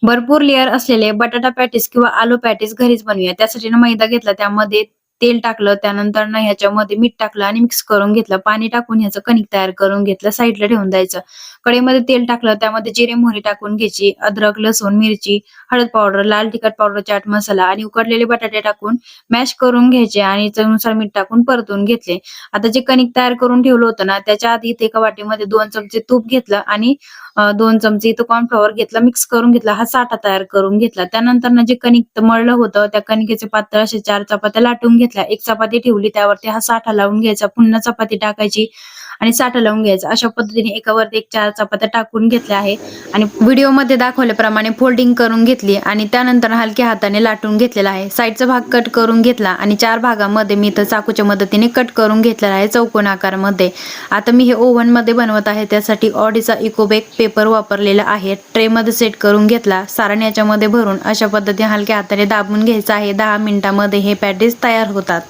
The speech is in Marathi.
भरपूर लेयर असलेले बटाटा पॅटीस किंवा आलू पॅटीस घरीच बनवूया. त्यासाठी मैदा घेतला, त्यामध्ये तेल टाकलं, त्यानंतर ह्याच्यामध्ये मीठ टाकलं आणि मिक्स करून घेतलं. पाणी टाकून ह्याचं कणिक तयार करून घेतलं, साईडला ठेवून द्यायचं. कढईमध्ये तेल टाकलं, त्यामध्ये जिरे मोहरी टाकून घ्यायची, अद्रक, लसूण, मिरची, हळद पावडर, लाल तिखट पावडर, चाट मसाला आणि उकडलेले बटाटे टाकून मॅश करून घ्यायचे आणि चवीनुसार मीठ टाकून परतून घेतले. आता जे कणिक तयार करून ठेवलं होतं ना, त्याच्या आधी इथे एका वाटीमध्ये 2 चमचे तूप घेतलं आणि 2 चमचे इथं कॉर्नफ्लॉवर घेतला, मिक्स करून घेतला. हा साठा तयार करून घेतला. त्यानंतर जे कणिक मळलं होतं, त्या कणिकेचे पातळ असे 4 चपात्या लाटून घेतल्या. एक चपाती ठेवली, त्यावरती हा साठा लावून घ्यायचा. पुन्हा चपाती टाकायची आणि साठा लावून घ्यायचा. अशा पद्धतीने एकावरती एक 4 चपात्या टाकून घेतल्या आहे आणि व्हिडिओमध्ये दाखवल्याप्रमाणे फोल्डिंग करून घेतली आणि त्यानंतर हलक्या हाताने लाटून घेतलेला आहे. साईडचा भाग कट करून घेतला आणि 4 भागामध्ये मी इथं चाकूच्या मदतीने कट करून घेतलेला आहे चौकोन आकारामध्ये. आता मी हे ओव्हनमध्ये बनवत आहे, त्यासाठी ऑडीचा इकोबेक पेपर वापरलेला आहे. ट्रेमध्ये सेट करून घेतला. सारण याच्यामध्ये भरून अशा पद्धतीने हलक्या हाताने दाबून घ्यायचं आहे. 10 मिनिटांमध्ये हे पॅटीस तयार होतात.